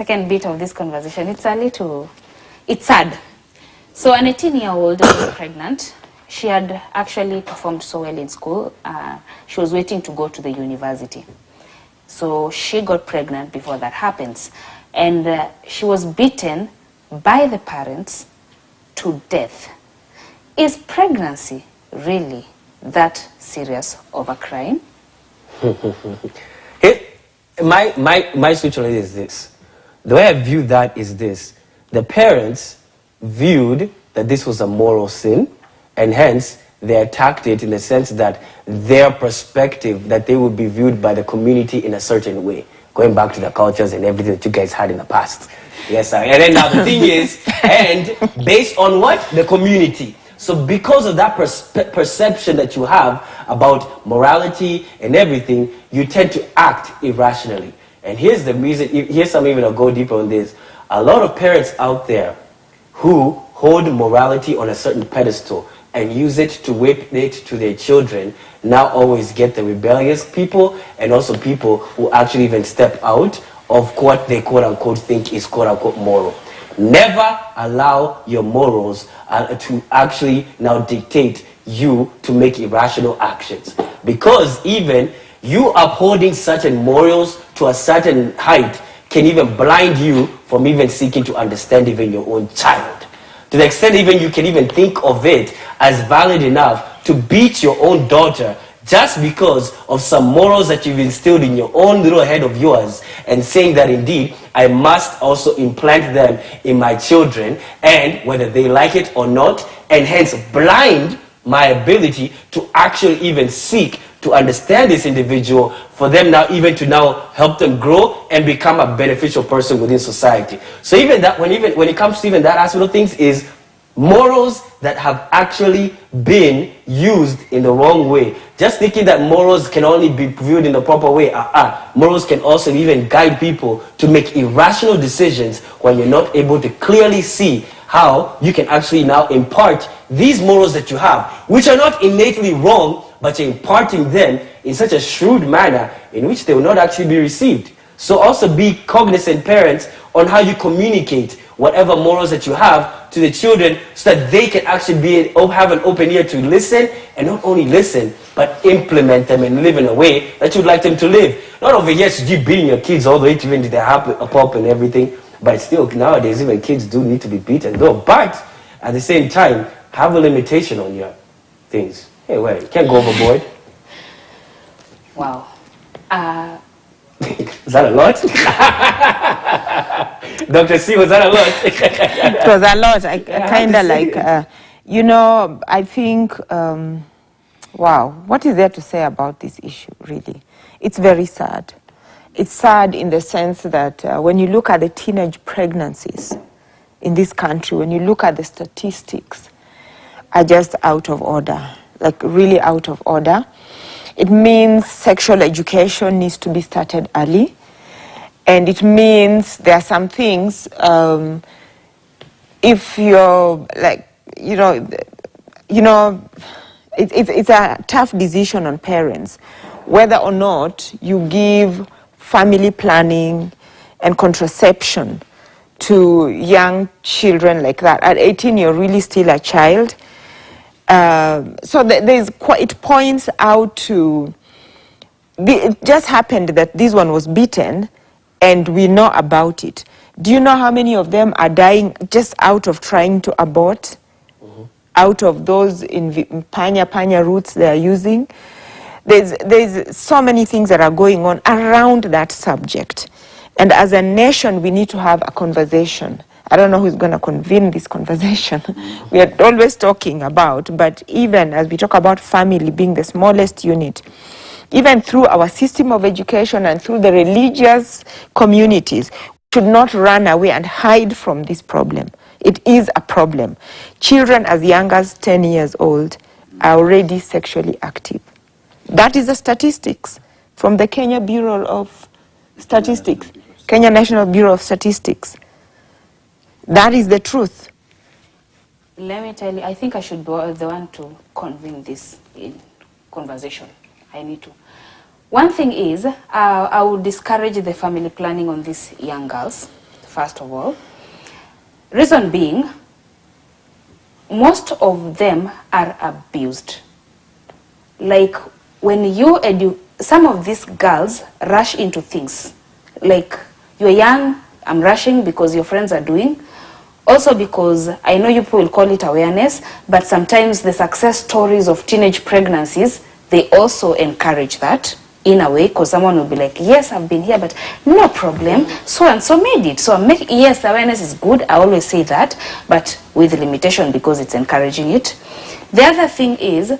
second bit of this conversation, it's sad. So an 18-year-old was pregnant. She had actually performed so well in school. She was waiting to go to the university. So she got pregnant before that happens. And she was beaten by the parents to death. Is pregnancy really that serious of a crime? My situation is this. The way I view that is this. The parents viewed that this was a moral sin, and hence they attacked it in the sense that their perspective, that they would be viewed by the community in a certain way, going back to the cultures and everything that you guys had in the past. Yes, sir. And then now the thing is, and based on what? The community. So because of that perception that you have about morality and everything, you tend to act irrationally. And here's the reason, here's something even I'll go deeper on this. A lot of parents out there who hold morality on a certain pedestal and use it to whip it to their children now always get the rebellious people and also people who actually even step out of what they quote-unquote think is quote-unquote moral. Never allow your morals to actually now dictate you to make irrational actions. Because even you upholding certain morals to a certain height can even blind you from even seeking to understand even your own child. To the extent even you can even think of it as valid enough to beat your own daughter just because of some morals that you've instilled in your own little head of yours, and saying that indeed I must also implant them in my children, and whether they like it or not, and hence blind my ability to actually even seek to understand this individual, for them now even to now help them grow and become a beneficial person within society. So even that, when it comes to even that aspect of things, is morals that have actually been used in the wrong way. Just thinking that morals can only be viewed in the proper way. Morals can also even guide people to make irrational decisions when you're not able to clearly see how you can actually now impart these morals that you have, which are not innately wrong, but you're imparting them in such a shrewd manner in which they will not actually be received. So also be cognizant, parents, on how you communicate whatever morals that you have to the children, so that they can actually have an open ear to listen, and not only listen, but implement them and live in a way that you'd like them to live. Not over here to keep beating your kids all the way to even to their pop and everything, but still nowadays even kids do need to be beaten though. But at the same time, have a limitation on your things. Hey, wait, you can't go overboard. Wow. Is that a lot? Dr. C, was that a lot? It was a lot. I kind of like, you know, I think, wow, what is there to say about this issue, really? It's very sad. It's sad in the sense that when you look at the teenage pregnancies in this country, when you look at the statistics, are just out of order, like really out of order. It means sexual education needs to be started early. And it means there are some things, if you're like, you know, it's a tough decision on parents, whether or not you give family planning and contraception to young children like that. At 18, you're really still a child. So it points out to, it just happened that this one was beaten, and we know about it. Do you know how many of them are dying just out of trying to abort? Mm-hmm. Out of those panya routes they are using? There's so many things that are going on around that subject. And as a nation, we need to have a conversation. I don't know who's going to convene this conversation. We are always talking about, but even as we talk about family being the smallest unit, even through our system of education and through the religious communities, we should not run away and hide from this problem. It is a problem. Children as young as 10 years old are already sexually active. That is the statistics from the Kenya Bureau of Statistics, Kenya National Bureau of Statistics. That is the truth. Let me tell you, I think I should be the one to convene this in conversation. I need to. One thing is, I would discourage the family planning on these young girls. first of all. Reason being, most of them are abused. Like when some of these girls rush into things. Like you're young, I'm rushing because your friends are doing. Also because I know you people will call it awareness, but sometimes the success stories of teenage pregnancies, they also encourage that in a way, because someone will be like, yes, I've been here, but no problem, so and so made it. So yes, awareness is good, I always say that, but with limitation because it's encouraging it. The other thing is,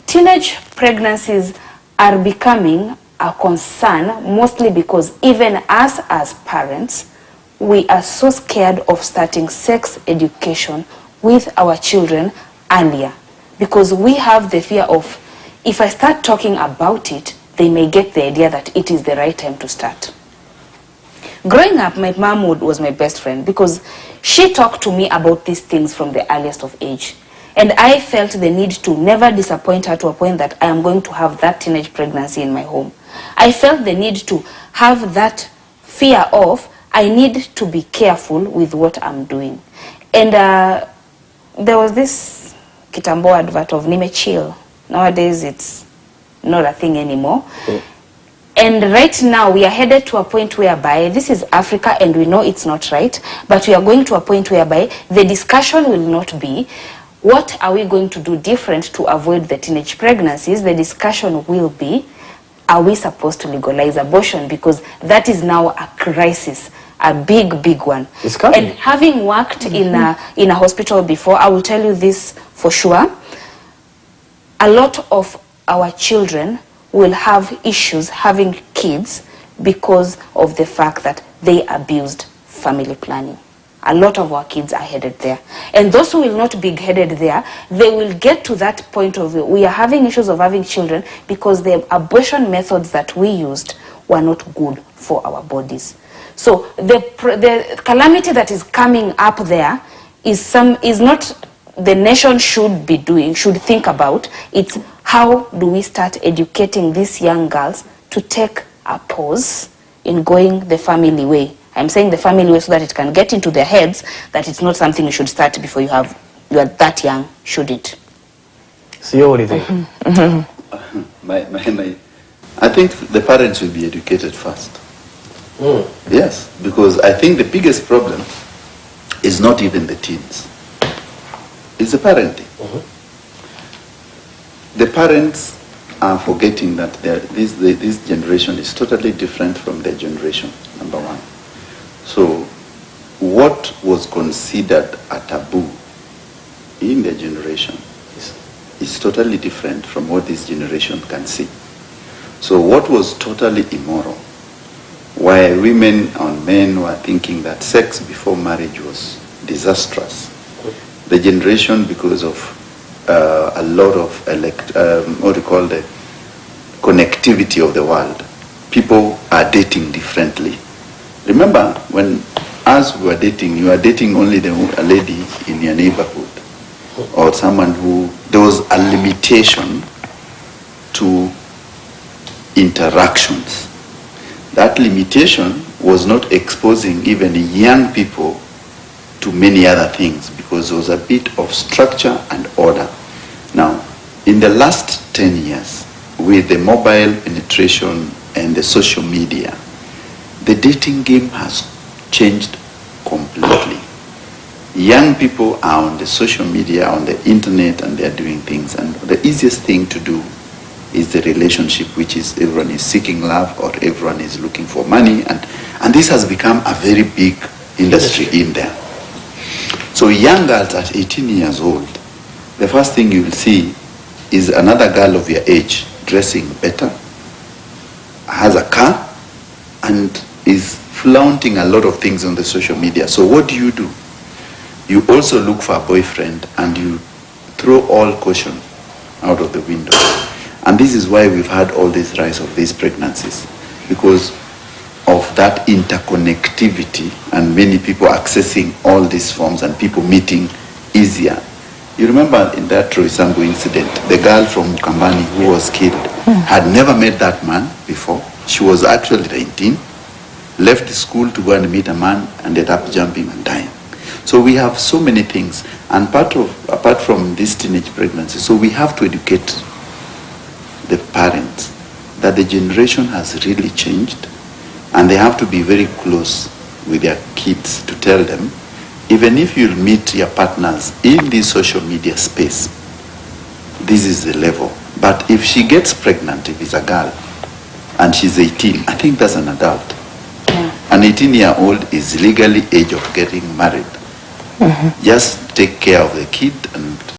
teenage pregnancies are becoming a concern, mostly because even us as parents, we are so scared of starting sex education with our children earlier, because we have the fear of, if I start talking about it, they may get the idea that it is the right time to start. Growing up, my mom was my best friend because she talked to me about these things from the earliest of age. And I felt the need to never disappoint her to a point that I am going to have that teenage pregnancy in my home. I felt the need to have that fear of, I need to be careful with what I'm doing. And there was this Kitambo advert of Nime Chill. Nowadays, it's not a thing anymore. And right now, we are headed to a point whereby, this is Africa and we know it's not right, but we are going to a point whereby the discussion will not be, what are we going to do different to avoid the teenage pregnancies? The discussion will be, are we supposed to legalize abortion? Because that is now a crisis, a big, big one. It's coming. And having worked in a hospital before, I will tell you this for sure. A lot of our children will have issues having kids because of the fact that they abused family planning. A lot of our kids are headed there. And those who will not be headed there, they will get to that point of, we are having issues of having children because the abortion methods that we used were not good for our bodies. So the calamity that is coming up there is not the nation should think about. It's how do we start educating these young girls to take a pause in going the family way. I'm saying the family way so that it can get into their heads that it's not something you should start before you are that young, should it? So what do you think? I think the parents will be educated first. Yes, because I think the biggest problem is not even the teens. It's the parenting. The parents are forgetting that this generation is totally different from their generation, number one. So what was considered a taboo in their generation is totally different from what this generation can see. So what was totally immoral, while women and men were thinking that sex before marriage was disastrous, the generation, because of a lot of the connectivity of the world, people are dating differently. Remember, when as we were dating, you are dating only a lady in your neighborhood or someone who, there was a limitation to interactions. That limitation was not exposing even young people to many other things because there was a bit of structure and order. Now, in the last 10 years, with the mobile penetration and the social media, the dating game has changed completely. Young people are on the social media, on the internet, and they're doing things. And the easiest thing to do is the relationship, which is everyone is seeking love or everyone is looking for money. And this has become a very big industry in there. So young girls at 18 years old, the first thing you will see is another girl of your age dressing better, has a car, and is flaunting a lot of things on the social media. So what do? You also look for a boyfriend and you throw all caution out of the window. And this is why we've had all this rise of these pregnancies, because of that interconnectivity and many people accessing all these forms and people meeting easier. You remember in that Troy Sambu incident, the girl from Mukambani who was killed had never met that man before. She was actually 19. left the school to go and meet a man, ended up jumping and dying. So we have so many things, and apart from this teenage pregnancy, so we have to educate the parents that the generation has really changed, and they have to be very close with their kids to tell them, even if you'll meet your partners in the social media space, this is the level. But if she gets pregnant, if it's a girl, and she's 18, I think that's an adult. Yeah. An 18-year-old is legally age of getting married. Just take care of the kid and